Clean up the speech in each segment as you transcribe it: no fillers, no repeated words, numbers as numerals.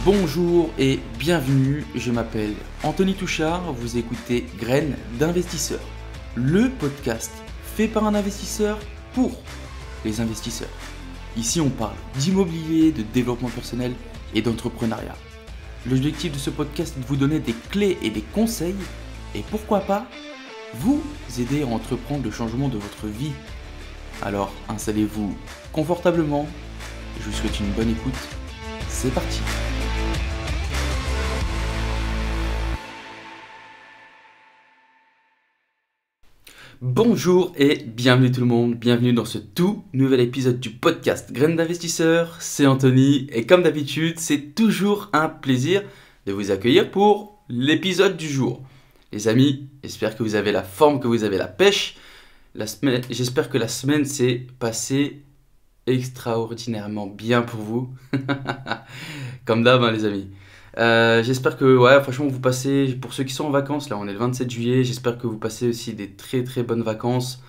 Bonjour et bienvenue, je m'appelle Anthony Touchard, vous écoutez Graines d'investisseurs, le podcast fait par un investisseur pour les investisseurs. Ici on parle d'immobilier, de développement personnel et d'entrepreneuriat. L'objectif de ce podcast est de vous donner des clés et des conseils et pourquoi pas vous aider à entreprendre le changement de votre vie. Alors installez-vous confortablement, je vous souhaite une bonne écoute, c'est parti. Bonjour et bienvenue tout le monde, bienvenue dans ce tout nouvel épisode du podcast Graines d'investisseurs, c'est Anthony et comme d'habitude c'est toujours un plaisir de vous accueillir pour l'épisode du jour. Les amis, j'espère que vous avez la forme, que vous avez la pêche, j'espère que la semaine s'est passée extraordinairement bien pour vous, comme d'hab les amis. J'espère que franchement vous passez, pour ceux qui sont en vacances, là on est le 27 juillet, j'espère que vous passez aussi des très très bonnes vacances,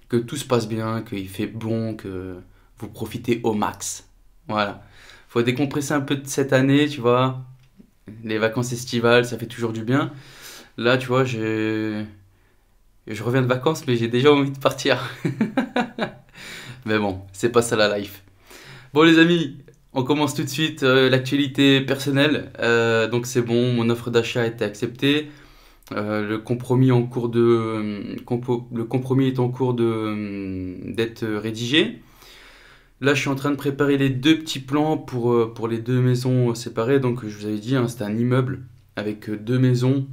que tout se passe bien, qu'il fait bon, que vous profitez au max. Voilà, faut décompresser un peu de cette année, tu vois, les vacances estivales ça fait toujours du bien. Là tu vois, je reviens de vacances mais j'ai déjà envie de partir. Mais bon, c'est pas ça la life. Bon les amis, on commence tout de suite l'actualité personnelle. Donc c'est bon, mon offre d'achat a été acceptée. Le compromis est en cours d'être rédigé. Là, je suis en train de préparer les deux petits plans pour les deux maisons séparées. Donc je vous avais dit, c'était un immeuble avec deux maisons,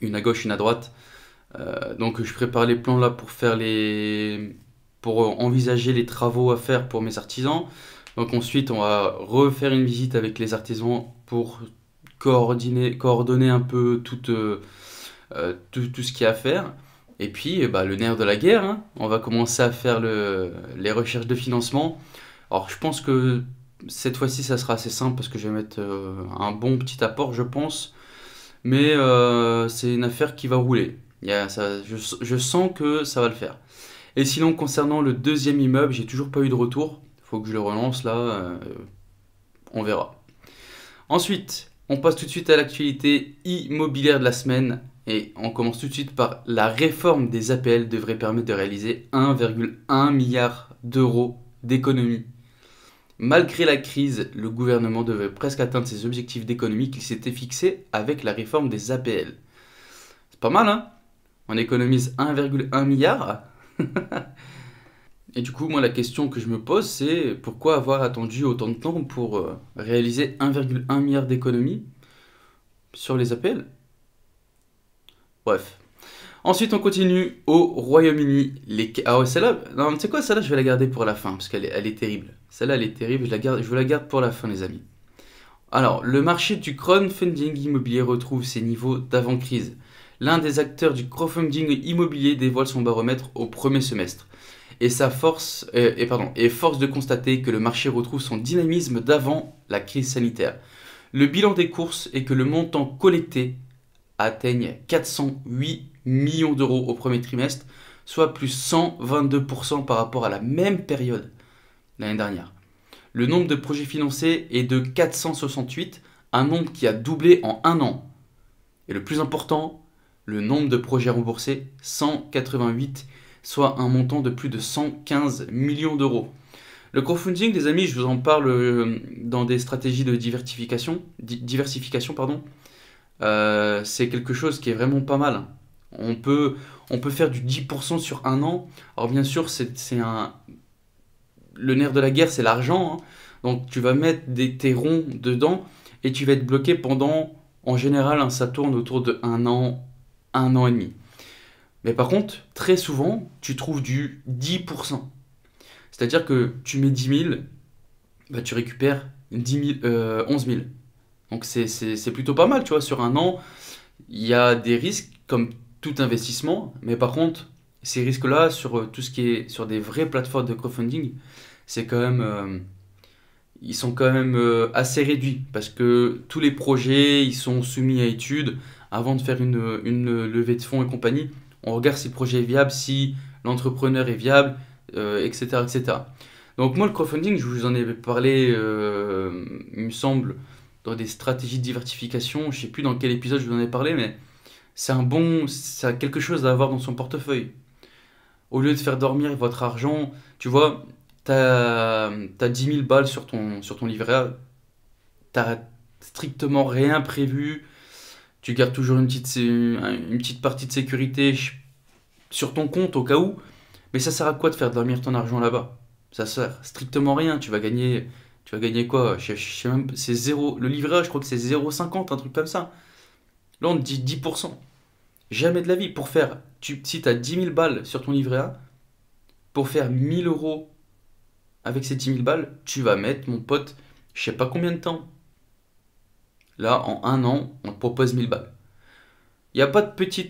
une à gauche, une à droite. Donc je prépare les plans là pour envisager les travaux à faire pour mes artisans. Donc ensuite, on va refaire une visite avec les artisans pour coordonner un peu tout ce qu'il y a à faire. Et puis, le nerf de la guerre, on va commencer à faire les recherches de financement. Alors, je pense que cette fois-ci, ça sera assez simple parce que je vais mettre un bon petit apport, je pense. Mais c'est une affaire qui va rouler. Je sens que ça va le faire. Et sinon, concernant le deuxième immeuble, j'ai toujours pas eu de retour. Faut que je le relance là, on verra. Ensuite, on passe tout de suite à l'actualité immobilière de la semaine et on commence tout de suite par la réforme des APL devrait permettre de réaliser 1,1 milliard d'euros d'économies. Malgré la crise, le gouvernement devait presque atteindre ses objectifs d'économie qu'il s'était fixés avec la réforme des APL. C'est pas mal, hein? On économise 1,1 milliard. Et du coup, moi, la question que je me pose, c'est pourquoi avoir attendu autant de temps pour réaliser 1,1 milliard d'économies sur les APL? Bref. Ensuite, on continue au Royaume-Uni. Ah ouais, celle-là, non, tu sais quoi, celle-là, je vais la garder pour la fin, parce qu'elle est terrible. Celle-là, elle est terrible, je vous la garde pour la fin, les amis. Alors, le marché du crowdfunding immobilier retrouve ses niveaux d'avant-crise. L'un des acteurs du crowdfunding immobilier dévoile son baromètre au premier semestre. Et force de constater que le marché retrouve son dynamisme d'avant la crise sanitaire. Le bilan des courses est que le montant collecté atteigne 408 millions d'euros au premier trimestre, soit plus 122% par rapport à la même période l'année dernière. Le nombre de projets financés est de 468, un nombre qui a doublé en un an. Et le plus important, le nombre de projets remboursés, 188, soit un montant de plus de 115 millions d'euros. Le crowdfunding, les amis, je vous en parle dans des stratégies de diversification, c'est quelque chose qui est vraiment pas mal. On peut faire du 10% sur un an. Alors bien sûr, le nerf de la guerre, c'est l'argent. Donc tu vas mettre tes ronds dedans et tu vas être bloqué pendant, en général, ça tourne autour de un an et demi. Mais par contre, très souvent, tu trouves du 10%. C'est-à-dire que tu mets 10 000, tu récupères 11 000. Donc c'est plutôt pas mal, tu vois. Sur un an, il y a des risques comme tout investissement. Mais par contre, ces risques-là, sur tout ce qui est sur des vraies plateformes de crowdfunding, c'est quand même... ils sont quand même assez réduits. Parce que tous les projets, ils sont soumis à étude avant de faire une levée de fonds et compagnie. On regarde si le projet est viable, si l'entrepreneur est viable, etc., etc. Donc moi, le crowdfunding, je vous en ai parlé, il me semble, dans des stratégies de diversification. Je sais plus dans quel épisode je vous en ai parlé, mais ça a quelque chose à avoir dans son portefeuille. Au lieu de faire dormir votre argent, tu vois, t'as 10 000 balles sur ton livret A, t'as strictement rien prévu, tu gardes toujours une petite partie de sécurité sur ton compte au cas où, mais ça sert à quoi de faire dormir ton argent là-bas? Ça sert strictement rien, tu vas gagner quoi? Je sais même, c'est zéro, le livret A, je crois que c'est 0,50, un truc comme ça. Là, on te dit 10%. Jamais de la vie. Si tu as 10 000 balles sur ton livret A, pour faire 1 000 € avec ces 10 000 balles, tu vas mettre, mon pote, je sais pas combien de temps. Là, en un an, on te propose 1000 balles. Il n'y a pas de petit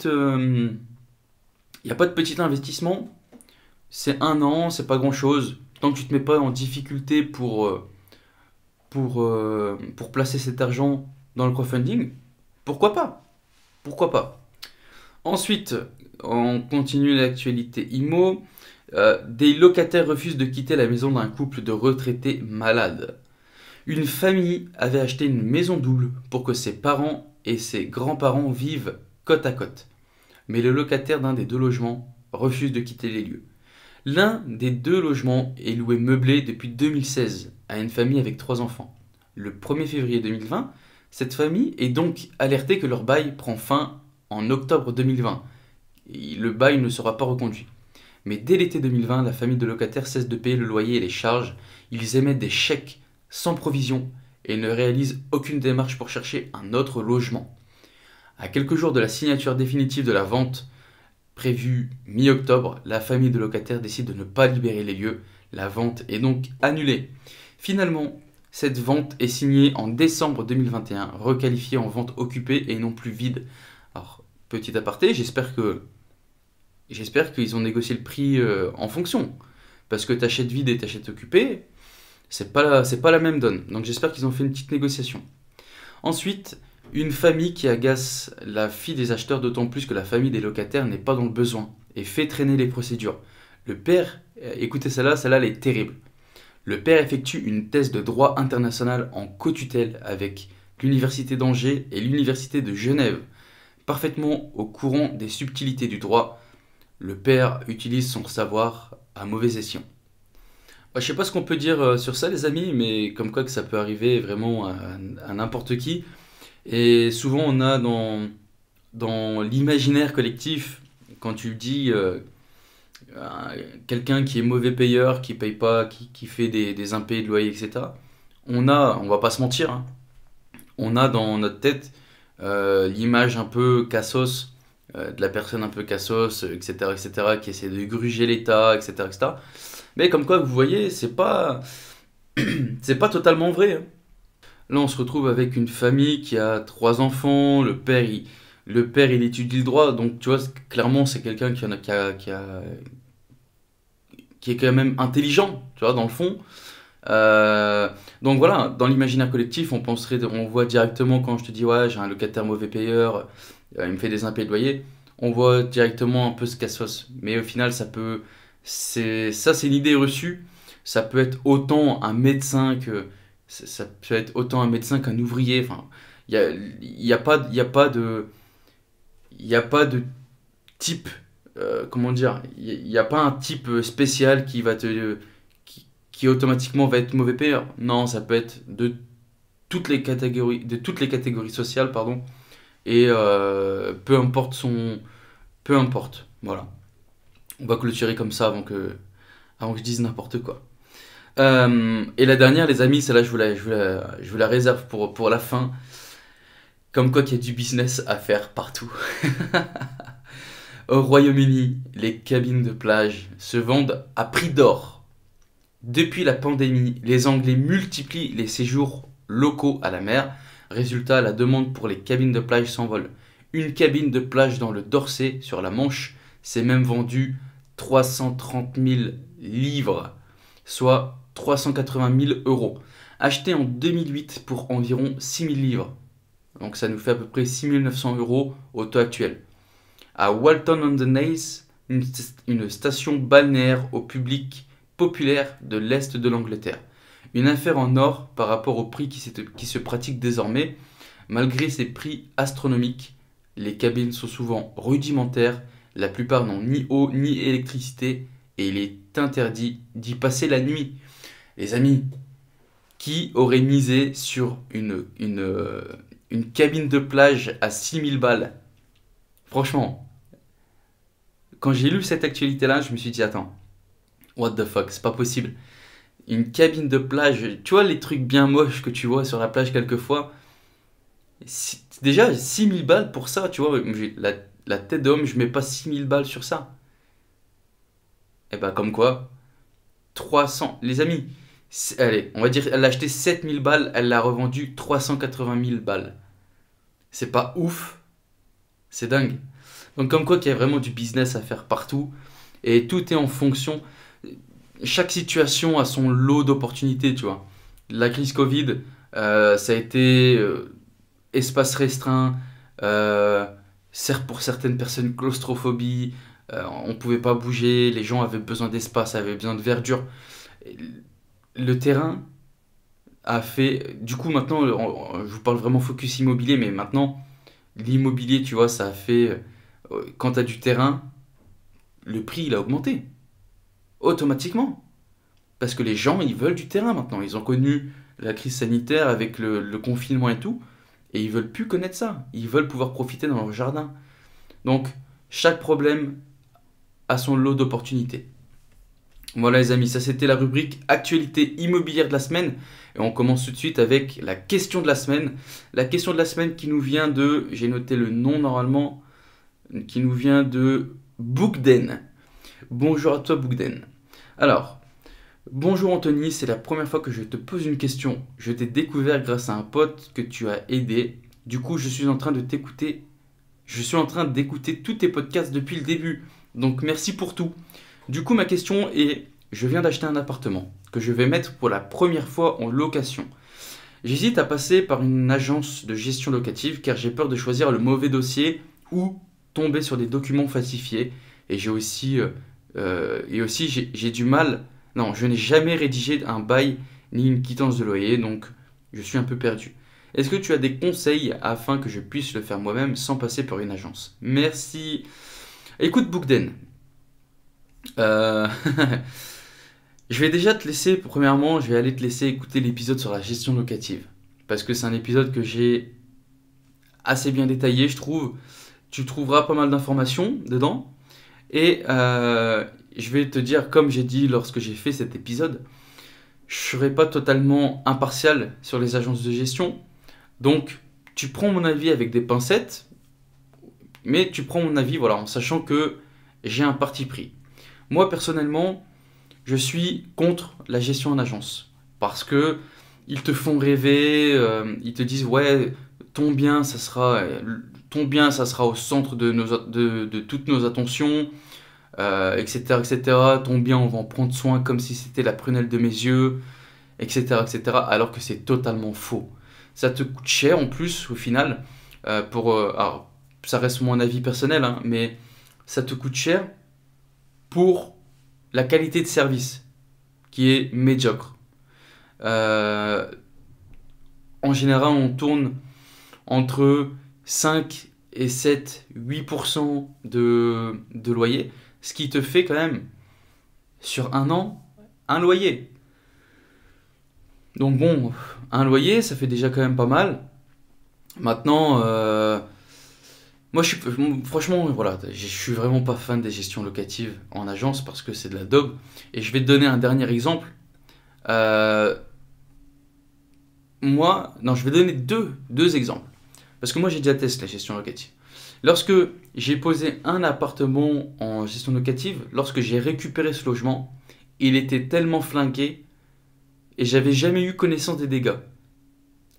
investissement. C'est un an, c'est pas grand-chose. Tant que tu te mets pas en difficulté pour placer cet argent dans le crowdfunding, pourquoi pas? Pourquoi pas? Ensuite, on continue l'actualité IMO. Des locataires refusent de quitter la maison d'un couple de retraités malades. Une famille avait acheté une maison double pour que ses parents et ses grands-parents vivent côte à côte. Mais le locataire d'un des deux logements refuse de quitter les lieux. L'un des deux logements est loué meublé depuis 2016 à une famille avec 3 enfants. Le 1er février 2020, cette famille est donc alertée que leur bail prend fin en octobre 2020. Et le bail ne sera pas reconduit. Mais dès l'été 2020, la famille de locataires cesse de payer le loyer et les charges. Ils émettent des chèques sans provision et ne réalisent aucune démarche pour chercher un autre logement. À quelques jours de la signature définitive de la vente, prévue mi-octobre, la famille de locataires décide de ne pas libérer les lieux. La vente est donc annulée. Finalement, cette vente est signée en décembre 2021, requalifiée en vente occupée et non plus vide. Alors, petit aparté, j'espère qu'ils ont négocié le prix en fonction. Parce que t'achètes vide et t'achètes occupé, c'est pas la même donne. Donc j'espère qu'ils ont fait une petite négociation. Ensuite, une famille qui agace la fille des acheteurs, d'autant plus que la famille des locataires n'est pas dans le besoin et fait traîner les procédures. Le père, écoutez celle-là elle est terrible. Le père effectue une thèse de droit international en co-tutelle avec l'université d'Angers et l'université de Genève. Parfaitement au courant des subtilités du droit, le père utilise son savoir à mauvais escient. Je sais pas ce qu'on peut dire sur ça, les amis, mais comme quoi que ça peut arriver vraiment à n'importe qui. Et souvent, on a dans l'imaginaire collectif, quand tu dis quelqu'un qui est mauvais payeur, qui paye pas, qui fait des impayés de loyer, etc. On va pas se mentir, hein, on a dans notre tête l'image un peu cassos, de la personne un peu cassos, etc., qui essaie de gruger l'État, etc., etc. Mais comme quoi, vous voyez, c'est pas totalement vrai, hein. Là, on se retrouve avec une famille qui a 3 enfants. Le père, il étudie le droit, donc tu vois, clairement, c'est quelqu'un qui est quand même intelligent, tu vois, dans le fond. Euh, donc voilà, dans l'imaginaire collectif, on voit directement quand je te dis ouais, j'ai un locataire mauvais payeur, il me fait des impayés de loyer, on voit directement un peu ce cassos. Mais au final, c'est une idée reçue. Ça peut être autant un médecin ça peut être autant un médecin qu'un ouvrier. Enfin, il y a pas de type, comment dire, il y a pas un type spécial qui automatiquement va être mauvais payeur. Non, ça peut être de toutes les catégories sociales, pardon, et peu importe, voilà. On va clôturer comme ça avant que je dise n'importe quoi. Et la dernière, les amis, celle-là, je vous la réserve pour la fin. Comme quoi qu'il y a du business à faire partout. Au Royaume-Uni, les cabines de plage se vendent à prix d'or. Depuis la pandémie, les Anglais multiplient les séjours locaux à la mer. Résultat, la demande pour les cabines de plage s'envole. Une cabine de plage dans le Dorset, sur la Manche, s'est même vendue 330 000 livres, soit 380 000 euros. Achetée en 2008 pour environ 6 000 livres. Donc ça nous fait à peu près 6 900 euros au taux actuel. À Walton-on-the-Naze, une station balnéaire au public populaire de l'Est de l'Angleterre. Une affaire en or par rapport au prix qui se pratique désormais. Malgré ces prix astronomiques, les cabines sont souvent rudimentaires, la plupart n'ont ni eau ni électricité et il est interdit d'y passer la nuit. Les amis, qui aurait misé sur une cabine de plage à 6000 balles? Franchement, quand j'ai lu cette actualité-là, je me suis dit, attends, what the fuck, c'est pas possible. Une cabine de plage, tu vois les trucs bien moches que tu vois sur la plage quelquefois, déjà 6000 balles pour ça, tu vois, la tête d'homme, je mets pas 6000 balles sur ça. Et bah comme quoi, 300, les amis, allez, on va dire, elle a acheté 7000 balles, elle l'a revendu 380 000 balles. C'est pas ouf, c'est dingue. Donc comme quoi qu'il y a vraiment du business à faire partout, et tout est en fonction, chaque situation a son lot d'opportunités, tu vois. La crise Covid, ça a été espace restreint, pour certaines personnes claustrophobie, on pouvait pas bouger, les gens avaient besoin d'espace, avaient besoin de verdure. Le terrain a fait... Du coup maintenant, je vous parle vraiment focus immobilier, mais maintenant, l'immobilier, tu vois, ça a fait... Quand tu as du terrain, le prix, il a augmenté. Automatiquement. Parce que les gens, ils veulent du terrain maintenant. Ils ont connu la crise sanitaire avec le confinement et tout. Et ils veulent plus connaître ça. Ils veulent pouvoir profiter dans leur jardin. Donc, chaque problème a son lot d'opportunités. Voilà les amis, ça c'était la rubrique actualité immobilière de la semaine. Et on commence tout de suite avec la question de la semaine. La question de la semaine qui nous vient de, j'ai noté le nom normalement, qui nous vient de Boukden. Bonjour à toi Boukden. Alors, bonjour Anthony, c'est la première fois que je te pose une question. Je t'ai découvert grâce à un pote que tu as aidé. Du coup, je suis en train de t'écouter. Je suis en train d'écouter tous tes podcasts depuis le début. Donc merci pour tout. Du coup, ma question est, je viens d'acheter un appartement que je vais mettre pour la première fois en location. J'hésite à passer par une agence de gestion locative car j'ai peur de choisir le mauvais dossier ou tomber sur des documents falsifiés. Et j'ai aussi, j'ai du mal. Non, je n'ai jamais rédigé un bail ni une quittance de loyer, donc je suis un peu perdu. Est-ce que tu as des conseils afin que je puisse le faire moi-même sans passer par une agence? Merci. Écoute, Boukden, euh, je vais déjà te laisser, premièrement, je vais aller te laisser écouter l'épisode sur la gestion locative. Parce que c'est un épisode que j'ai assez bien détaillé, je trouve. Tu trouveras pas mal d'informations dedans. Et je vais te dire, comme j'ai dit lorsque j'ai fait cet épisode, je ne serai pas totalement impartial sur les agences de gestion. Donc, tu prends mon avis avec des pincettes, mais tu prends mon avis voilà, en sachant que j'ai un parti pris. Moi, personnellement, je suis contre la gestion en agence. Parce que ils te font rêver, ils te disent, ouais, ton bien, ça sera au centre de toutes nos attentions, etc., etc. Ton bien, on va en prendre soin comme si c'était la prunelle de mes yeux, etc., etc. Alors que c'est totalement faux. Ça te coûte cher en plus, au final, alors, ça reste mon avis personnel, hein, mais ça te coûte cher pour la qualité de service qui est médiocre. Euh, En général, on tourne entre 5 et 7, 8% de loyer, ce qui te fait quand même, sur un an, un loyer. Donc bon, un loyer, ça fait déjà quand même pas mal. Maintenant, moi, franchement, voilà, je suis vraiment pas fan des gestions locatives en agence parce que c'est de la daube. Et je vais te donner un dernier exemple. Euh, non, je vais donner deux exemples. Parce que moi, j'ai déjà testé la gestion locative. Lorsque j'ai posé un appartement en gestion locative, lorsque j'ai récupéré ce logement, il était tellement flingué et j'avais jamais eu connaissance des dégâts.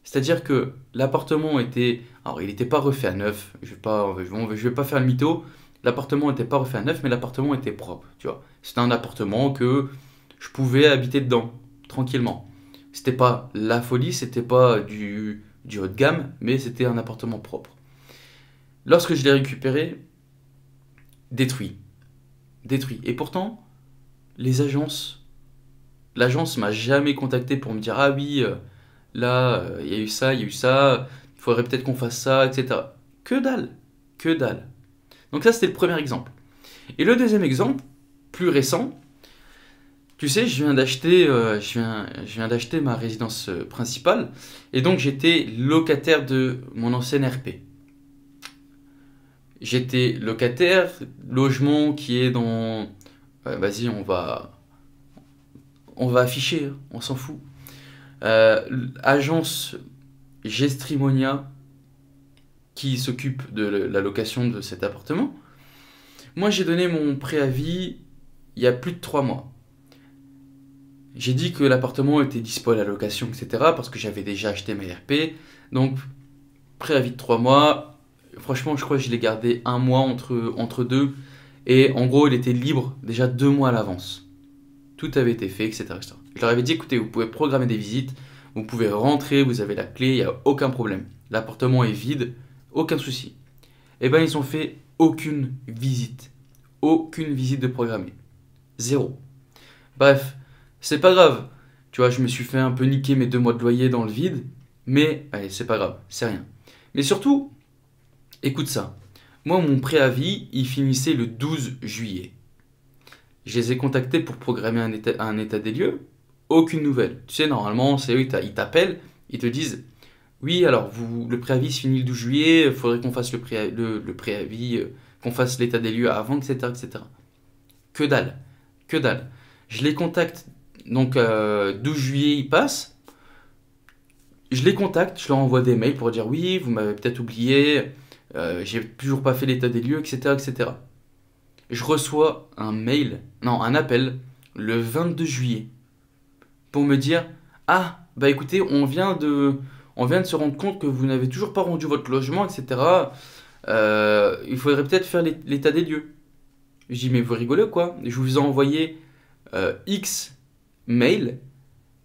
C'est-à-dire que l'appartement était... Alors, il n'était pas refait à neuf. Je vais pas faire le mytho. L'appartement n'était pas refait à neuf, mais l'appartement était propre. Tu vois. C'était un appartement que je pouvais habiter dedans, tranquillement. C'était pas la folie, c'était pas du haut de gamme, mais c'était un appartement propre. Lorsque je l'ai récupéré, détruit. Détruit. Et pourtant, les agences L'agence m'a jamais contacté pour me dire ah oui, là, il y a eu ça, il y a eu ça, il faudrait peut-être qu'on fasse ça, etc. Que dalle, que dalle. Donc ça, c'était le premier exemple. Et le deuxième exemple, plus récent, tu sais, je viens d'acheter ma résidence principale, et donc j'étais locataire de mon ancienne RP. J'étais locataire, logement qui est dans... vas-y, on va afficher, hein, on s'en fout. Agence Gestrimonia qui s'occupe de la location de cet appartement. Moi, j'ai donné mon préavis il y a plus de 3 mois. J'ai dit que l'appartement était dispo à la location, etc. parce que j'avais déjà acheté ma RP. Donc, préavis de 3 mois. Franchement, je crois que je l'ai gardé un mois entre deux. Et en gros, il était libre déjà 2 mois à l'avance. Tout avait été fait, etc., etc. Je leur avais dit, écoutez, vous pouvez programmer des visites, vous pouvez rentrer, vous avez la clé, il n'y a aucun problème. L'appartement est vide, aucun souci. Eh ben, ils ont fait aucune visite. Aucune visite de programmée. Zéro. Bref, c'est pas grave. Tu vois, je me suis fait un peu niquer mes 2 mois de loyer dans le vide. Mais, allez, c'est pas grave, c'est rien. Mais surtout, écoute ça. Moi, mon préavis, il finissait le 12 juillet. Je les ai contactés pour programmer un état des lieux. Aucune nouvelle. Tu sais, normalement, c'est eux, ils t'appellent, ils te disent oui, alors le préavis se finit le 12 juillet, il faudrait qu'on fasse le préavis, qu'on fasse l'état des lieux avant, etc., etc. Que dalle. Que dalle. Je les contacte, donc 12 juillet, il passe. Je les contacte, je leur envoie des mails pour dire oui, vous m'avez peut-être oublié, j'ai toujours pas fait l'état des lieux, etc., etc. Je reçois un appel le 22 juillet pour me dire ah, bah écoutez, on vient de se rendre compte que vous n'avez toujours pas rendu votre logement, etc. Il faudrait peut-être faire l'état des lieux. Je dis mais vous rigolez ou quoi? Je vous ai envoyé X mails,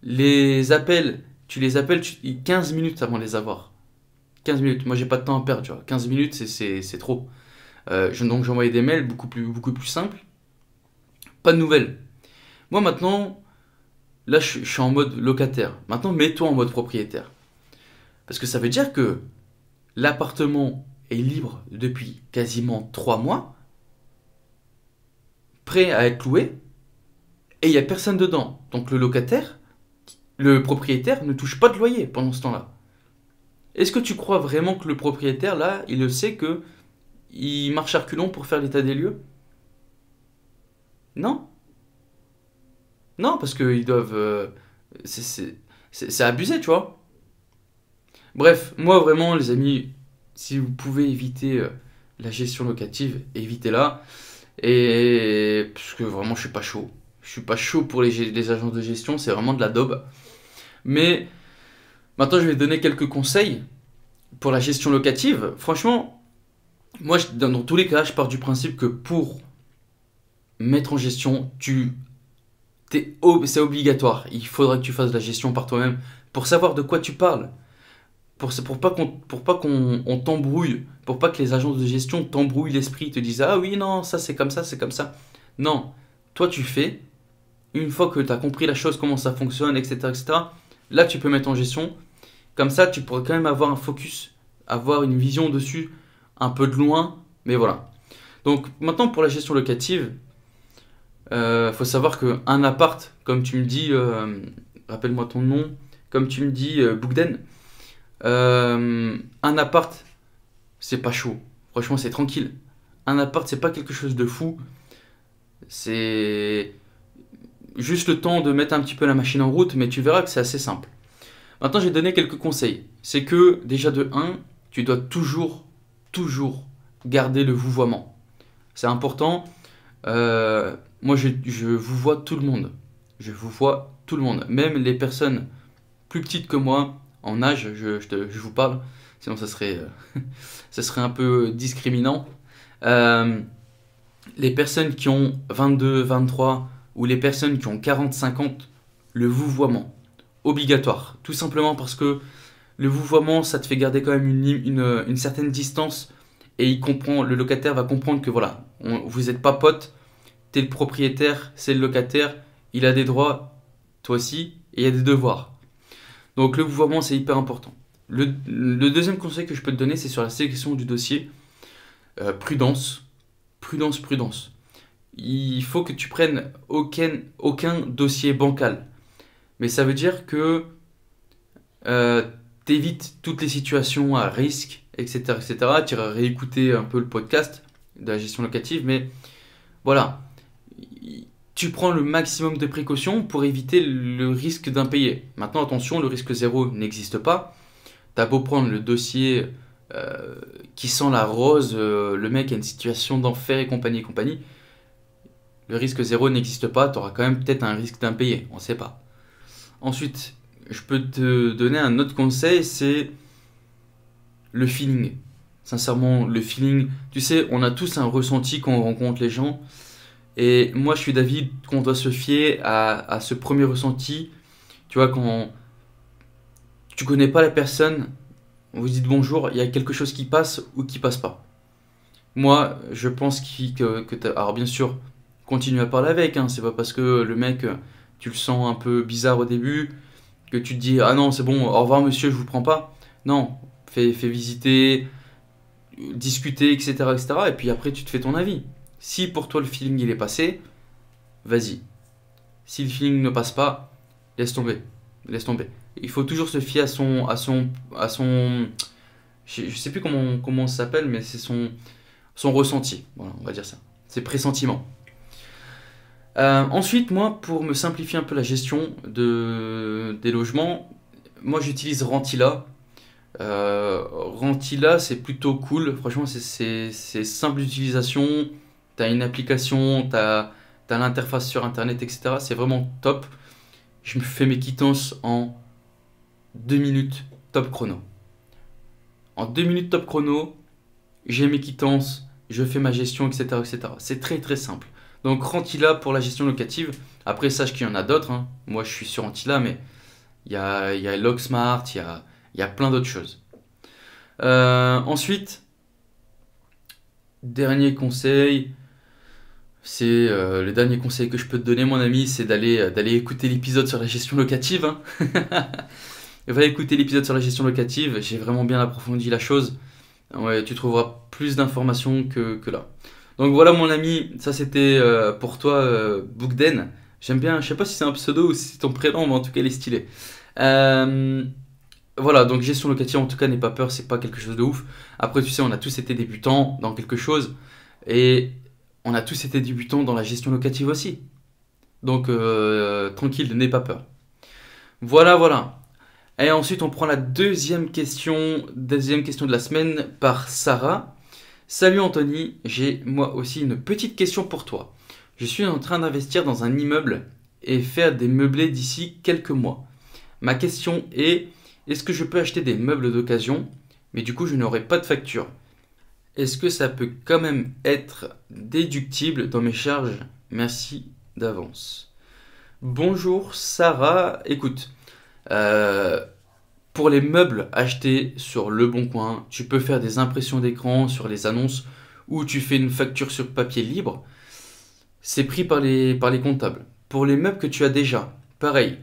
les appels, tu les appelles 15 minutes avant de les avoir. 15 minutes, moi j'ai pas de temps à perdre, tu vois. 15 minutes c'est trop. Donc j'ai envoyé des mails beaucoup plus simples. Pas de nouvelles. Moi maintenant, là je suis en mode locataire. Maintenant mets-toi en mode propriétaire. Parce que ça veut dire que l'appartement est libre depuis quasiment 3 mois, prêt à être loué, et il n'y a personne dedans. Donc le propriétaire ne touche pas de loyer pendant ce temps-là. Est-ce que tu crois vraiment que le propriétaire, là, il le sait que il marche à reculons pour faire l'état des lieux? Non. Non, parce qu'ils doivent... c'est abusé, tu vois. Bref, moi vraiment, les amis, si vous pouvez éviter la gestion locative, évitez-la. Et parce que vraiment, je suis pas chaud. Je suis pas chaud pour les agences de gestion, c'est vraiment de la daube. Mais maintenant, je vais donner quelques conseils pour la gestion locative. Franchement, moi, dans tous les cas, je pars du principe que pour mettre en gestion, c'est obligatoire. Il faudra que tu fasses la gestion par toi-même pour savoir de quoi tu parles. Pour pas qu'on t'embrouille, pour pas que les agences de gestion t'embrouillent l'esprit, te disent ah oui, non, ça c'est comme ça, c'est comme ça. Non, toi tu fais, une fois que tu as compris la chose, comment ça fonctionne, etc., etc., là tu peux mettre en gestion. Comme ça, tu pourrais quand même avoir un focus, avoir une vision dessus, un peu de loin, mais voilà. Donc maintenant pour la gestion locative, faut savoir qu'un appart, comme tu me dis, rappelle-moi ton nom, comme tu me dis, Bougden, un appart, c'est pas chaud. Franchement, c'est tranquille. Un appart, c'est pas quelque chose de fou. C'est juste le temps de mettre un petit peu la machine en route, mais tu verras que c'est assez simple. Maintenant, j'ai donné quelques conseils. C'est que, déjà de 1, tu dois toujours garder le vouvoiement. C'est important. Moi, je vous vois tout le monde. Je vous vois tout le monde. Même les personnes plus petites que moi, en âge, je vous parle. Sinon, ça serait un peu discriminant. Les personnes qui ont 22, 23 ou les personnes qui ont 40, 50, le vouvoiement, obligatoire. Tout simplement parce que le vouvoiement, ça te fait garder quand même une certaine distance et le locataire va comprendre que voilà, vous n'êtes pas potes, t'es le propriétaire, c'est le locataire, il a des droits, toi aussi, et il y a des devoirs. Donc le vouvoiement, c'est hyper important. Le deuxième conseil que je peux te donner, c'est sur la sélection du dossier. Prudence, prudence, prudence. Il faut que tu prennes aucun dossier bancal. Mais ça veut dire que tu évites toutes les situations à risque, etc., etc. Tu iras réécouter un peu le podcast de la gestion locative, mais voilà. Tu prends le maximum de précautions pour éviter le risque d'impayé. Maintenant, attention, le risque zéro n'existe pas. T'as beau prendre le dossier qui sent la rose, le mec a une situation d'enfer et compagnie et compagnie. Le risque zéro n'existe pas, tu auras quand même peut-être un risque d'impayé, on ne sait pas. Ensuite, je peux te donner un autre conseil, c'est le feeling. Sincèrement, le feeling, tu sais, on a tous un ressenti quand on rencontre les gens. Et moi, je suis d'avis qu'on doit se fier à ce premier ressenti. Tu vois, quand tu connais pas la personne, vous dites bonjour, il y a quelque chose qui passe ou qui passe pas. Moi, je pense que alors bien sûr, continue à parler avec, hein, c'est pas parce que le mec, tu le sens un peu bizarre au début, que tu te dis, ah non, c'est bon, au revoir monsieur, je vous prends pas. Non, fais visiter, discuter, etc., etc. Et puis après, tu te fais ton avis. Si pour toi le feeling il est passé, vas-y. Si le feeling ne passe pas, laisse tomber. Laisse tomber. Il faut toujours se fier à son, je sais plus comment ça s'appelle, mais c'est son ressenti. Voilà, on va dire ça. Ses pressentiments. Ensuite, moi, pour me simplifier un peu la gestion des logements, moi j'utilise Rentila. Rentila, c'est plutôt cool. Franchement, c'est simple d'utilisation. Tu as une application, tu as l'interface sur internet, etc. C'est vraiment top. Je me fais mes quittances en 2 minutes top chrono. En 2 minutes top chrono, j'ai mes quittances, je fais ma gestion, etc., etc. C'est très très simple. Donc Rentila pour la gestion locative. Après, sache qu'il y en a d'autres, hein. Moi, je suis sur Rentila, mais il y a Locksmart, il y a plein d'autres choses. Ensuite, dernier conseil, c'est le dernier conseil que je peux te donner, mon ami, c'est d'aller écouter l'épisode sur la gestion locative, hein. Va écouter l'épisode sur la gestion locative, j'ai vraiment bien approfondi la chose. Ouais, tu trouveras plus d'informations que là. Donc voilà mon ami, ça c'était pour toi Boukden. J'aime bien, je sais pas si c'est un pseudo ou si c'est ton prénom, mais en tout cas il est stylé. Euh, voilà, donc gestion locative en tout cas n'aie pas peur, c'est pas quelque chose de ouf. Après tu sais, on a tous été débutants dans quelque chose et on a tous été débutants dans la gestion locative aussi. Donc tranquille, n'aie pas peur. Voilà, voilà. Et ensuite, on prend la deuxième question de la semaine par Sarah. Salut Anthony, j'ai moi aussi une petite question pour toi. Je suis en train d'investir dans un immeuble et faire des meublés d'ici quelques mois. Ma question est-ce que je peux acheter des meubles d'occasion, mais du coup je n'aurai pas de facture? Est-ce que ça peut quand même être déductible dans mes charges? Merci d'avance. Bonjour Sarah, écoute. Pour les meubles achetés sur Le Bon Coin, tu peux faire des impressions d'écran sur les annonces ou tu fais une facture sur papier libre. C'est pris par les comptables. Pour les meubles que tu as déjà, pareil.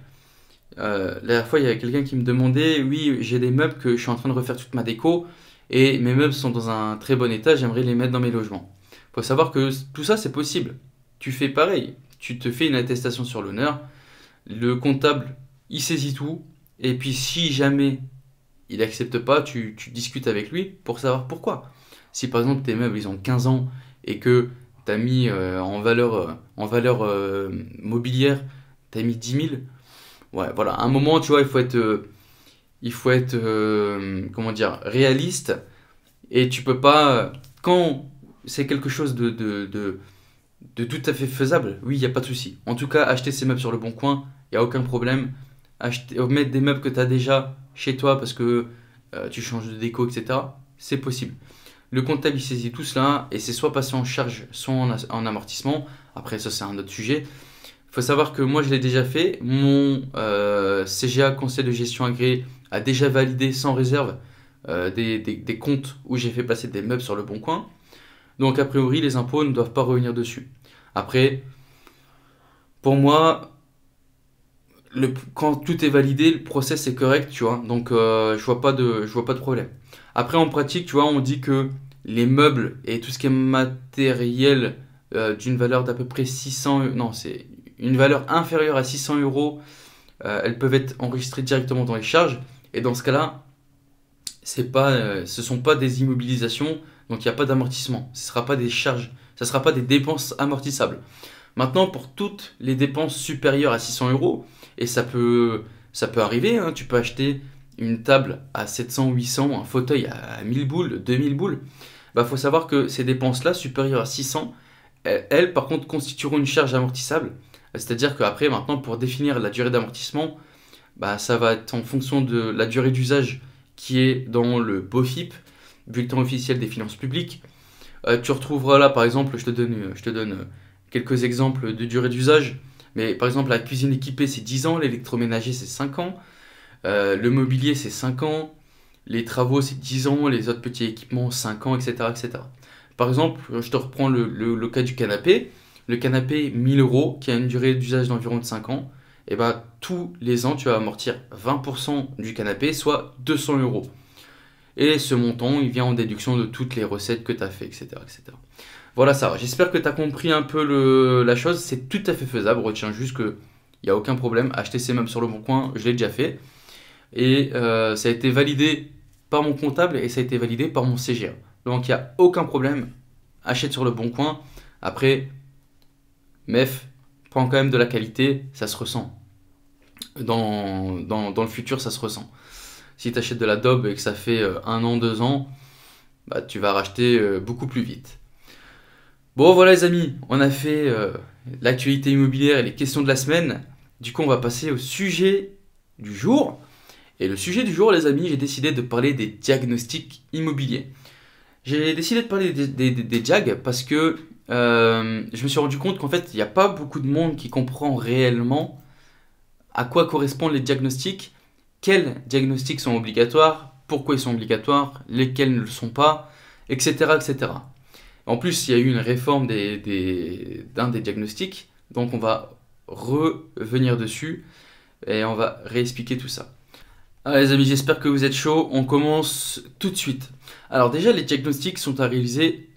La dernière fois, il y avait quelqu'un qui me demandait, oui, j'ai des meubles que je suis en train de refaire toute ma déco et mes meubles sont dans un très bon état, j'aimerais les mettre dans mes logements. Il faut savoir que tout ça, c'est possible. Tu fais pareil. Tu te fais une attestation sur l'honneur. Le comptable, il saisit tout. Et puis si jamais il n'accepte pas, tu discutes avec lui pour savoir pourquoi. Si par exemple tes meubles ils ont 15 ans et que tu as mis en valeur mobilière, tu as mis 10 000, ouais, voilà, à un moment, tu vois, il faut être comment dire, réaliste et tu peux pas, quand c'est quelque chose de tout à fait faisable, oui, il n'y a pas de souci. En tout cas, acheter ces meubles sur Le Bon Coin, il n'y a aucun problème. Mettre des meubles que tu as déjà chez toi parce que tu changes de déco, etc. C'est possible. Le comptable il saisit tout cela et c'est soit passé en charge, soit en amortissement. Après, ça, c'est un autre sujet. Il faut savoir que moi, je l'ai déjà fait. Mon CGA, conseil de gestion agréé, a déjà validé sans réserve des comptes où j'ai fait passer des meubles sur Le Bon Coin. Donc, a priori, les impôts ne doivent pas revenir dessus. Après, pour moi, quand tout est validé, le process est correct, tu vois. Donc, je vois pas de problème. Après, en pratique, tu vois, on dit que les meubles et tout ce qui est matériel d'une valeur d'à peu près 600, non, c'est une valeur inférieure à 600 euros, elles peuvent être enregistrées directement dans les charges. Et dans ce cas-là, ce sont pas des immobilisations, donc il n'y a pas d'amortissement. Ce ne sera pas des charges, ça ne sera pas des dépenses amortissables. Maintenant, pour toutes les dépenses supérieures à 600 euros, et ça peut arriver, hein, tu peux acheter une table à 700, 800, un fauteuil à 1000 boules, 2000 boules. Bah, faut savoir que ces dépenses-là, supérieures à 600, elles, par contre, constitueront une charge amortissable. C'est-à-dire qu'après, maintenant, pour définir la durée d'amortissement, bah, ça va être en fonction de la durée d'usage qui est dans le BOFIP, Bulletin officiel des finances publiques. Tu retrouveras là, par exemple, je te donne quelques exemples de durée d'usage. Mais par exemple, la cuisine équipée, c'est 10 ans, l'électroménager, c'est 5 ans, le mobilier, c'est 5 ans, les travaux, c'est 10 ans, les autres petits équipements, 5 ans, etc. etc. Par exemple, je te reprends le cas du canapé. Le canapé 1000 euros, qui a une durée d'usage d'environ de 5 ans, et ben, tous les ans, tu vas amortir 20% du canapé, soit 200 euros. Et ce montant, il vient en déduction de toutes les recettes que tu as fait, etc., etc. Voilà, ça va. J'espère que tu as compris un peu la chose. C'est tout à fait faisable. Retiens juste qu'il n'y a aucun problème. Acheter ces meubles sur le bon coin, je l'ai déjà fait. Et ça a été validé par mon comptable et ça a été validé par mon CGA. Donc il n'y a aucun problème. Achète sur le bon coin. Après, MEF, prends quand même de la qualité, ça se ressent. Dans le futur, ça se ressent. Si tu achètes de la daube et que ça fait 1 an, 2 ans, bah, tu vas racheter beaucoup plus vite. Bon voilà les amis, on a fait l'actualité immobilière et les questions de la semaine. Du coup on va passer au sujet du jour. Et le sujet du jour les amis, j'ai décidé de parler des diagnostics immobiliers. J'ai décidé de parler des diag parce que je me suis rendu compte qu'en fait il n'y a pas beaucoup de monde qui comprend réellement à quoi correspondent les diagnostics, quels diagnostics sont obligatoires, pourquoi ils sont obligatoires, lesquels ne le sont pas, etc. etc. En plus, il y a eu une réforme d'un des diagnostics, donc on va revenir dessus et on va réexpliquer tout ça. Alors les amis, j'espère que vous êtes chauds, on commence tout de suite. Alors déjà, les diagnostics sont à réaliser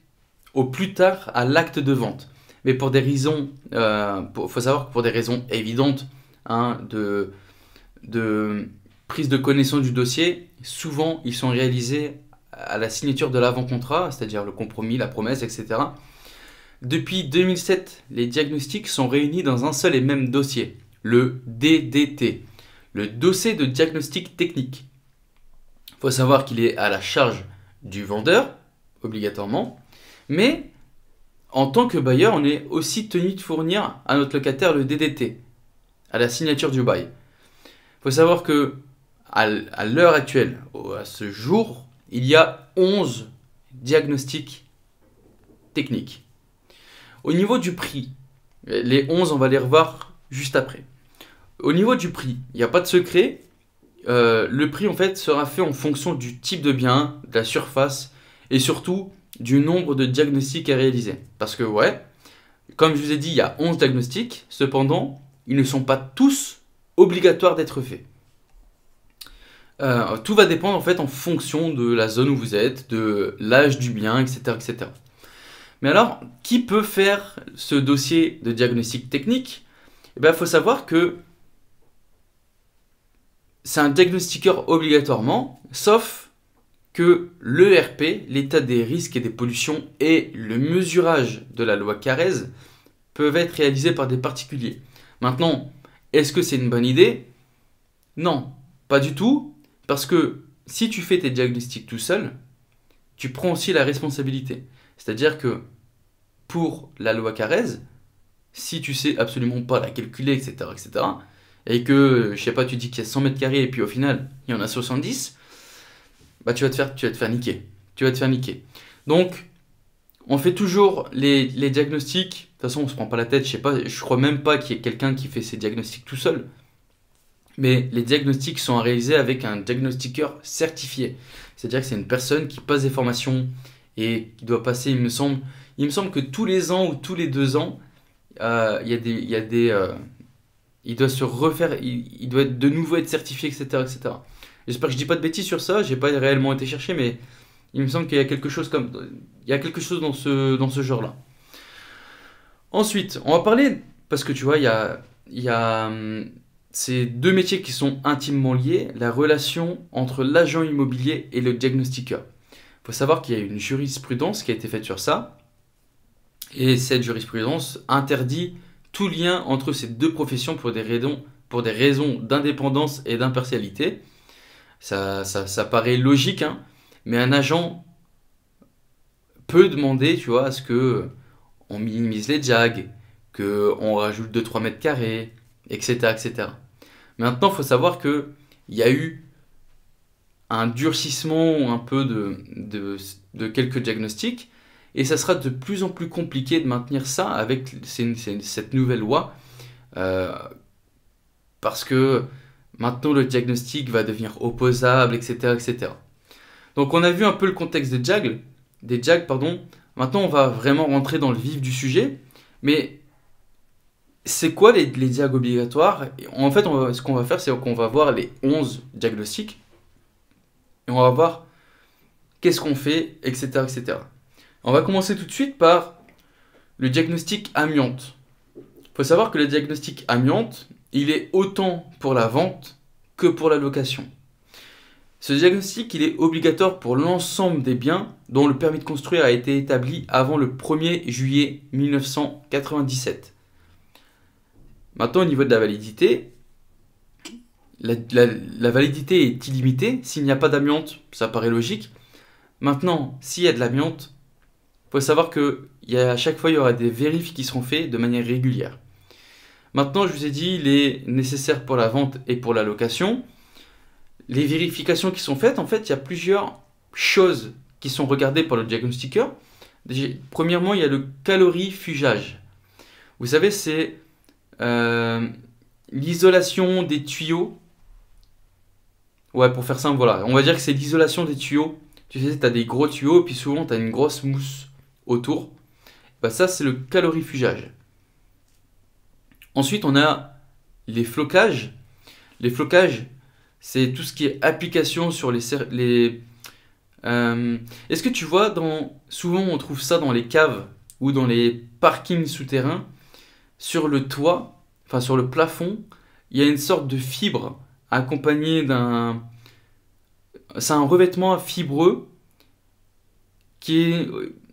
au plus tard à l'acte de vente. Mais pour des raisons, faut savoir que pour des raisons évidentes, hein, de prise de connaissance du dossier, souvent ils sont réalisés à la signature de l'avant-contrat, c'est-à-dire le compromis, la promesse, etc. Depuis 2007, les diagnostics sont réunis dans un seul et même dossier, le DDT, le dossier de diagnostic technique. Il faut savoir qu'il est à la charge du vendeur, obligatoirement, mais en tant que bailleur, on est aussi tenu de fournir à notre locataire le DDT, à la signature du bail. Il faut savoir que à l'heure actuelle, à ce jour, il y a 11 diagnostics techniques. Au niveau du prix, les 11, on va les revoir juste après. Au niveau du prix, il n'y a pas de secret. Le prix, en fait, sera fait en fonction du type de bien, de la surface et surtout du nombre de diagnostics à réaliser. Parce que, ouais, comme je vous ai dit, il y a 11 diagnostics. Cependant, ils ne sont pas tous obligatoires d'être faits. Tout va dépendre en fait en fonction de la zone où vous êtes, de l'âge du bien, etc., etc. Mais alors, qui peut faire ce dossier de diagnostic technique? Eh bien, il faut savoir que c'est un diagnostiqueur obligatoirement, sauf que l'ERP, l'état des risques et des pollutions, et le mesurage de la loi Carrez peuvent être réalisés par des particuliers. Maintenant, est-ce que c'est une bonne idée? Non, pas du tout. Parce que si tu fais tes diagnostics tout seul, tu prends aussi la responsabilité. C'est-à-dire que pour la loi Carrez, si tu sais absolument pas la calculer, etc., etc., et que, je sais pas, tu dis qu'il y a 100 mètres carrés et puis au final, il y en a 70, bah tu vas te faire niquer. Tu vas te faire niquer. Donc, on fait toujours les diagnostics. De toute façon, on se prend pas la tête. Je crois même pas qu'il y ait quelqu'un qui fait ses diagnostics tout seul. Mais les diagnostics sont à réaliser avec un diagnostiqueur certifié. C'est-à-dire que c'est une personne qui passe des formations et qui doit passer, il me semble que tous les ans ou tous les 2 ans, il y a des il doit se refaire, il doit de nouveau être certifié, etc., etc. J'espère que je dis pas de bêtises sur ça, j'ai pas réellement été chercher, mais il me semble qu'il y a quelque chose il y a quelque chose dans ce genre-là. Ensuite, on va parler, parce que tu vois, il y a ces deux métiers qui sont intimement liés, la relation entre l'agent immobilier et le diagnostiqueur. Il faut savoir qu'il y a une jurisprudence qui a été faite sur ça, et cette jurisprudence interdit tout lien entre ces deux professions pour des raisons d'indépendance et d'impartialité. Ça paraît logique, hein, mais un agent peut demander, tu vois, à ce que on minimise les JAG, qu'on rajoute 2-3 mètres carrés, etc., etc. Maintenant, il faut savoir qu'il y a eu un durcissement un peu de quelques diagnostics, et ça sera de plus en plus compliqué de maintenir ça avec cette nouvelle loi, euh, parce que maintenant le diagnostic va devenir opposable, etc., etc. Donc on a vu un peu le contexte des JAG, pardon. Maintenant on va vraiment rentrer dans le vif du sujet, mais c'est quoi les JAG obligatoires? En fait, ce qu'on va faire, c'est qu'on va voir les 11 diagnostics, et on va voir qu'est-ce qu'on fait, etc., etc. On va commencer tout de suite par le diagnostic amiante. Il faut savoir que le diagnostic amiante, il est autant pour la vente que pour la location. Ce diagnostic, il est obligatoire pour l'ensemble des biens dont le permis de construire a été établi avant le 1er juillet 1997. Maintenant, au niveau de la validité, la validité est illimitée. S'il n'y a pas d'amiante, ça paraît logique. Maintenant, s'il y a de l'amiante, il faut savoir qu'à chaque fois, il y aura des vérifs qui seront faits de manière régulière. Maintenant, je vous ai dit, il est nécessaire pour la vente et pour la location. Les vérifications qui sont faites, en fait, il y a plusieurs choses qui sont regardées par le diagnostiqueur. Premièrement, il y a le calorifugage. Vous savez, c'est l'isolation des tuyaux. Ouais, pour faire simple, voilà. On va dire que c'est l'isolation des tuyaux. Tu sais, tu as des gros tuyaux, et puis souvent, tu as une grosse mousse autour. Bah, ça, c'est le calorifugage. Ensuite, on a les flocages. Les flocages, c'est tout ce qui est application sur les est-ce que tu vois, souvent on trouve ça dans les caves ou dans les parkings souterrains, sur le toit, enfin sur le plafond, il y a une sorte de fibre accompagnée c'est un revêtement fibreux qui est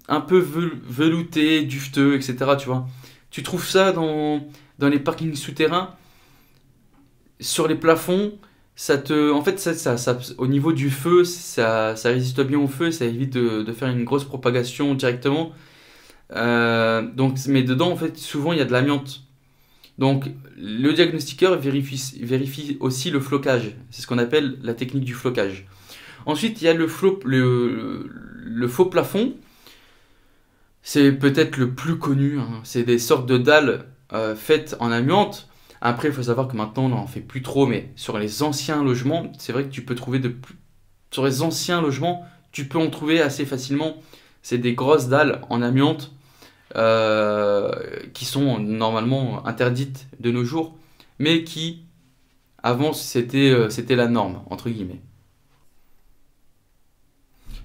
un peu velouté, dufteux, etc. Tu vois. Tu trouves ça dans les parkings souterrains, sur les plafonds. En fait, au niveau du feu, ça résiste bien au feu, ça évite de faire une grosse propagation directement. Mais dedans, en fait, souvent, il y a de l'amiante. Donc, le diagnostiqueur vérifie aussi le flocage. C'est ce qu'on appelle la technique du flocage. Ensuite, il y a le faux plafond. C'est peut-être le plus connu, hein. C'est des sortes de dalles faites en amiante. Après, il faut savoir que maintenant, on n'en fait plus trop, mais sur les anciens logements, c'est vrai que tu peux trouver sur les anciens logements, tu peux en trouver assez facilement. C'est des grosses dalles en amiante qui sont normalement interdites de nos jours, mais qui, avant, c'était la norme, entre guillemets.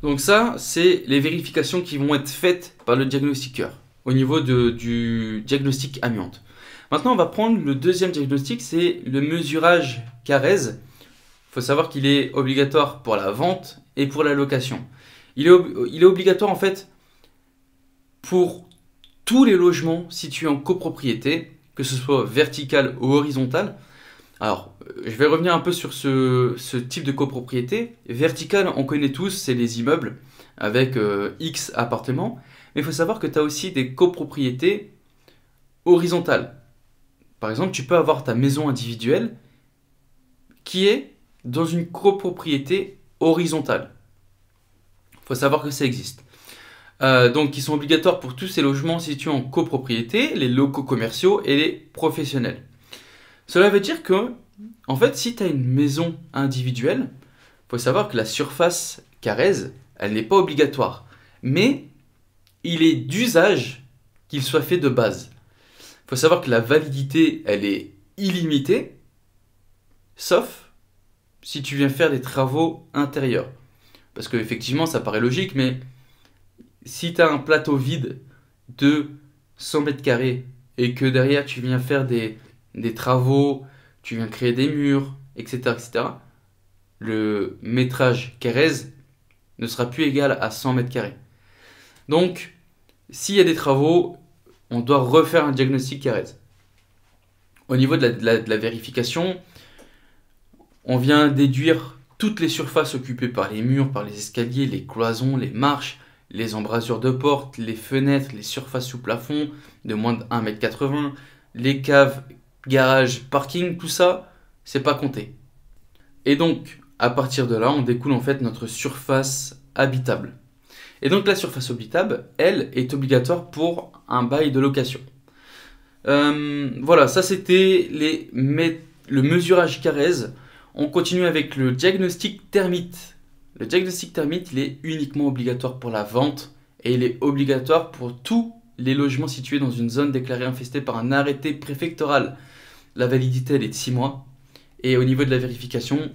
Donc ça, c'est les vérifications qui vont être faites par le diagnostiqueur au niveau du diagnostic amiante. Maintenant, on va prendre le deuxième diagnostic, c'est le mesurage Carrez. Il faut savoir qu'il est obligatoire pour la vente et pour la location. Il est obligatoire en fait pour tous les logements situés en copropriété, que ce soit vertical ou horizontal. Alors, je vais revenir un peu sur ce type de copropriété. Vertical, on connaît tous, c'est les immeubles avec X appartements. Mais il faut savoir que tu as aussi des copropriétés horizontales. Par exemple, tu peux avoir ta maison individuelle qui est dans une copropriété horizontale. Il faut savoir que ça existe. Donc, ils sont obligatoires pour tous ces logements situés en copropriété, les locaux commerciaux et les professionnels. Cela veut dire que, en fait, si tu as une maison individuelle, il faut savoir que la surface Carrez, elle n'est pas obligatoire. Mais il est d'usage qu'il soit fait de base. Il faut savoir que la validité, elle est illimité, sauf si tu viens faire des travaux intérieurs. Parce que effectivement, ça paraît logique, mais si tu as un plateau vide de 100 mètres carrés et que derrière tu viens faire des travaux, tu viens créer des murs, etc., etc., le métrage Carrez ne sera plus égal à 100 mètres carrés. Donc, s'il y a des travaux, on doit refaire un diagnostic Carrez. Au niveau de la vérification, on vient déduire toutes les surfaces occupées par les murs, par les escaliers, les cloisons, les marches, les embrasures de portes, les fenêtres, les surfaces sous plafond de moins de 1,80 m, les caves, garages, parking, tout ça, c'est pas compté. Et donc, à partir de là, on découle en fait notre surface habitable. Et donc la surface habitable, elle, est obligatoire pour un bail de location. Voilà, ça c'était le mesurage Carrez. On continue avec le diagnostic termite. Le diagnostic termite, il est uniquement obligatoire pour la vente et il est obligatoire pour tous les logements situés dans une zone déclarée infestée par un arrêté préfectoral. La validité, elle est de 6 mois. Et au niveau de la vérification,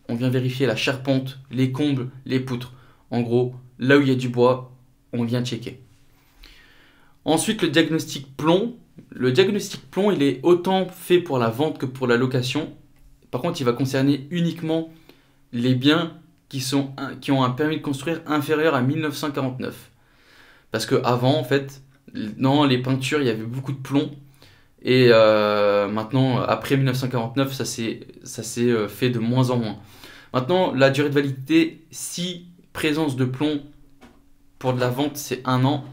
on vient vérifier la charpente, les combles, les poutres. En gros, là où il y a du bois, on vient checker. Ensuite, le diagnostic plomb. Le diagnostic plomb, il est autant fait pour la vente que pour la location. Par contre, il va concerner uniquement les biens qui ont un permis de construire inférieur à 1949. Parce qu'avant, en fait, dans les peintures, il y avait beaucoup de plomb. Et maintenant, après 1949, ça s'est fait de moins en moins. Maintenant, la durée de validité, si présence de plomb pour de la vente, c'est 1 an.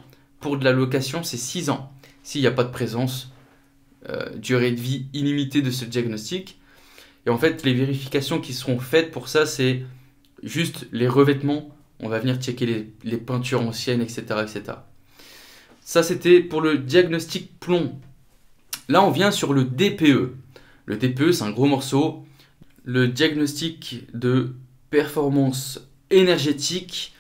Pour de la location, c'est 6 ans. S'il n'y a pas de présence, durée de vie illimitée de ce diagnostic. Et en fait, les vérifications qui seront faites pour ça, c'est juste les revêtements. On va venir checker les peintures anciennes, etc., etc. Ça, c'était pour le diagnostic plomb. Là, on vient sur le DPE. Le DPE, c'est un gros morceau. Le diagnostic de performance énergétique,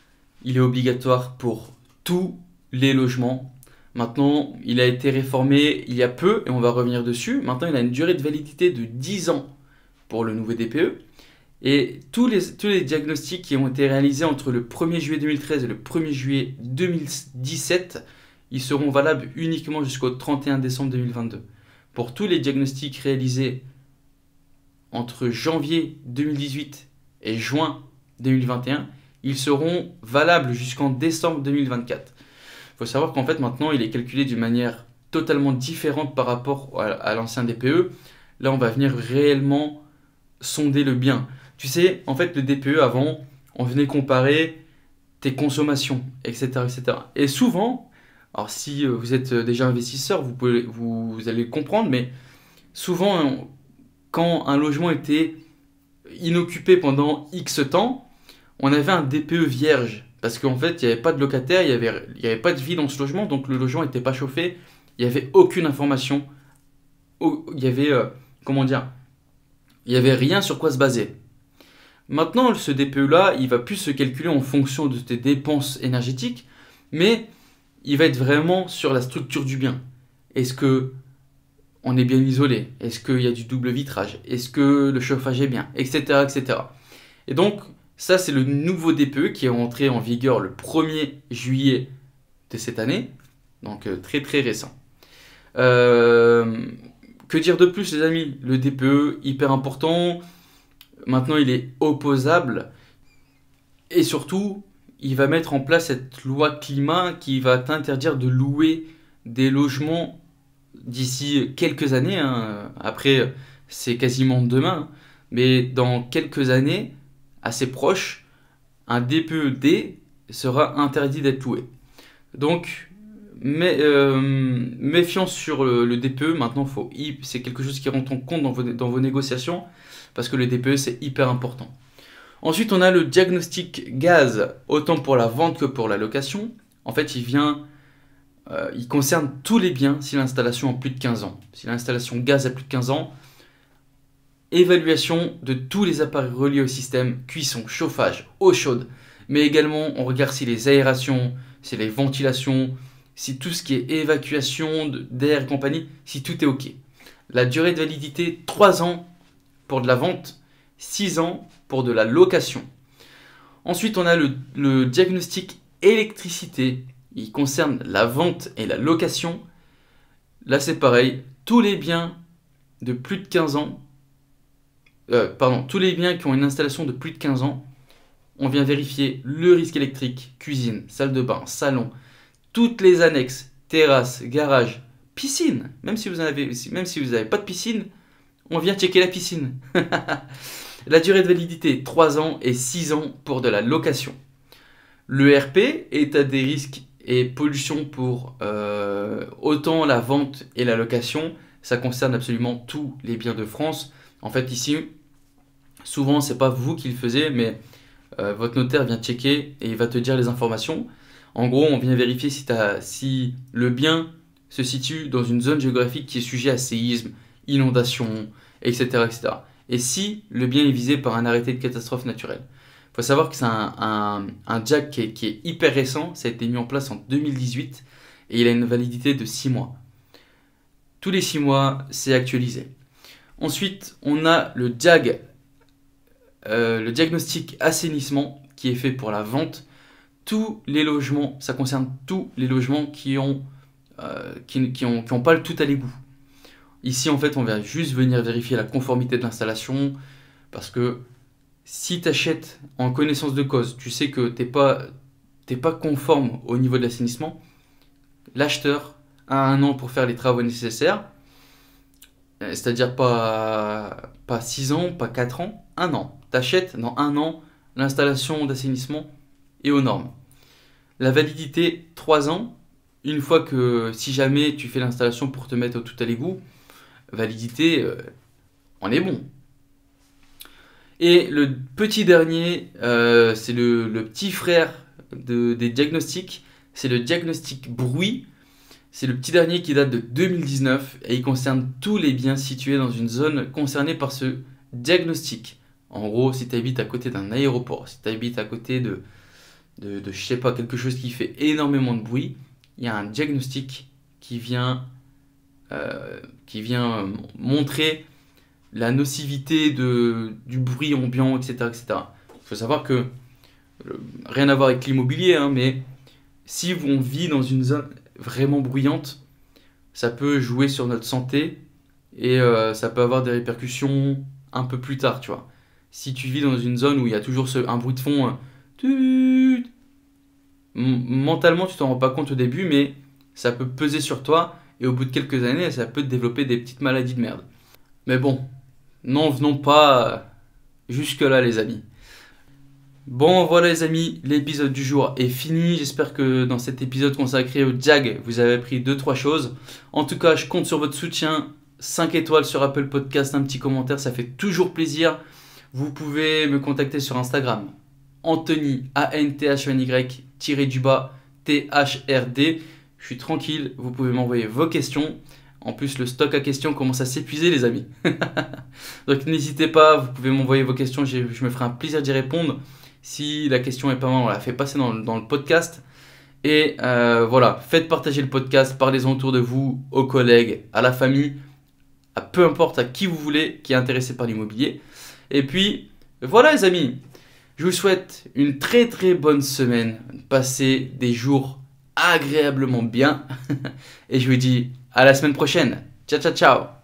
il est obligatoire pour tous les logements. Maintenant, il a été réformé il y a peu et on va revenir dessus. Maintenant, il a une durée de validité de 10 ans pour le nouveau DPE. Et tous les diagnostics qui ont été réalisés entre le 1er juillet 2013 et le 1er juillet 2017, ils seront valables uniquement jusqu'au 31 décembre 2022. Pour tous les diagnostics réalisés entre janvier 2018 et juin 2021, ils seront valables jusqu'en décembre 2024. Il faut savoir qu'en fait maintenant il est calculé d'une manière totalement différente par rapport à l'ancien DPE. Là on va venir réellement sonder le bien. Tu sais, en fait le DPE avant, on venait comparer tes consommations, etc. etc. Et souvent, alors si vous êtes déjà investisseur, vous allez le comprendre, mais souvent quand un logement était inoccupé pendant X temps, on avait un DPE vierge. Parce qu'en fait, il n'y avait pas de locataire, il n'y avait pas de vie dans ce logement, donc le logement n'était pas chauffé, il n'y avait aucune information, il y avait, il n'y avait rien sur quoi se baser. Maintenant, ce DPE-là, il va plus se calculer en fonction de tes dépenses énergétiques, mais il va être vraiment sur la structure du bien. Est-ce que on est bien isolé? Est-ce qu'il y a du double vitrage? Est-ce que le chauffage est bien? Etc. etc. Et donc, ça, c'est le nouveau DPE qui est entré en vigueur le 1er juillet de cette année. Donc, très très récent. Que dire de plus, les amis? Le DPE, hyper important. Maintenant, il est opposable. Et surtout, il va mettre en place cette loi climat qui va t'interdire de louer des logements d'ici quelques années. Hein. Après, c'est quasiment demain. Mais dans quelques années, assez proches, un DPE-D sera interdit d'être loué. Donc, méfiance sur le DPE. Maintenant, c'est quelque chose qui rentre en compte dans vos négociations parce que le DPE, c'est hyper important. Ensuite, on a le diagnostic gaz, autant pour la vente que pour la location. En fait, il concerne tous les biens si l'installation a plus de 15 ans. Si l'installation gaz a plus de 15 ans, évaluation de tous les appareils reliés au système, cuisson, chauffage, eau chaude. Mais également, on regarde si les aérations, si les ventilations, si tout ce qui est évacuation d'air et compagnie, si tout est OK. La durée de validité, 3 ans pour de la vente, 6 ans pour de la location. Ensuite, on a le diagnostic électricité. Il concerne la vente et la location. Là, c'est pareil. Tous les biens de plus de 15 ans, tous les biens qui ont une installation de plus de 15 ans, on vient vérifier le risque électrique, cuisine, salle de bain, salon, toutes les annexes, terrasse, garage, piscine. Même si vous n'avez pas de piscine, on vient checker la piscine. La durée de validité, 3 ans et 6 ans pour de la location. Le RP, état des risques et pollution pour autant la vente et la location, ça concerne absolument tous les biens de France. En fait, ici, souvent, c'est pas vous qui le faisiez, mais votre notaire vient checker et il va te dire les informations. En gros, on vient vérifier si le bien se situe dans une zone géographique qui est sujet à séisme, inondation, etc., etc. Et si le bien est visé par un arrêté de catastrophe naturelle. Il faut savoir que c'est un JAG qui est hyper récent, ça a été mis en place en 2018 et il a une validité de 6 mois. Tous les 6 mois, c'est actualisé. Ensuite, on a le JAG, le diagnostic assainissement qui est fait pour la vente. Tous les logements, ça concerne tous les logements qui ont pas le tout à l'égout. Ici, en fait, on va juste venir vérifier la conformité de l'installation parce que si tu achètes en connaissance de cause, tu sais que t'es pas conforme au niveau de l'assainissement, l'acheteur a 1 an pour faire les travaux nécessaires, c'est-à-dire pas 6 ans, pas 4 ans, 1 an. Tu achètes dans 1 an l'installation d'assainissement et aux normes. La validité, 3 ans. Une fois que, si jamais tu fais l'installation pour te mettre au tout à l'égout, validité, on est bon. Et le petit dernier, c'est le petit frère des diagnostics, c'est le diagnostic bruit. C'est le petit dernier qui date de 2019 et il concerne tous les biens situés dans une zone concernée par ce diagnostic. En gros, si tu habites à côté d'un aéroport, si tu habites à côté de je sais pas, quelque chose qui fait énormément de bruit, il y a un diagnostic qui vient montrer la nocivité du bruit ambiant, etc., etc. Il faut savoir que, rien à voir avec l'immobilier, hein, mais si on vit dans une zone vraiment bruyante, ça peut jouer sur notre santé et ça peut avoir des répercussions un peu plus tard, tu vois. Si tu vis dans une zone où il y a toujours un bruit de fond, mentalement tu t'en rends pas compte au début, mais ça peut peser sur toi et au bout de quelques années, ça peut te développer des petites maladies de merde. Mais bon, n'en venons pas jusque-là, les amis. Bon, voilà les amis, l'épisode du jour est fini. J'espère que dans cet épisode consacré au JAG, vous avez appris 2-3 choses. En tout cas, je compte sur votre soutien. 5 étoiles sur Apple Podcast, un petit commentaire, ça fait toujours plaisir. Vous pouvez me contacter sur Instagram, Anthony, ANTHNY-THRD. Je suis tranquille, vous pouvez m'envoyer vos questions. En plus, le stock à questions commence à s'épuiser, les amis. Donc n'hésitez pas, vous pouvez m'envoyer vos questions, je me ferai un plaisir d'y répondre. Si la question est pas mal, on la fait passer dans le podcast. Et voilà, faites partager le podcast, parlez-en autour de vous, aux collègues, à la famille, à peu importe à qui vous voulez, qui est intéressé par l'immobilier. Et puis, voilà les amis, je vous souhaite une très très bonne semaine, passez des jours agréablement bien. Et je vous dis à la semaine prochaine. Ciao ciao ciao.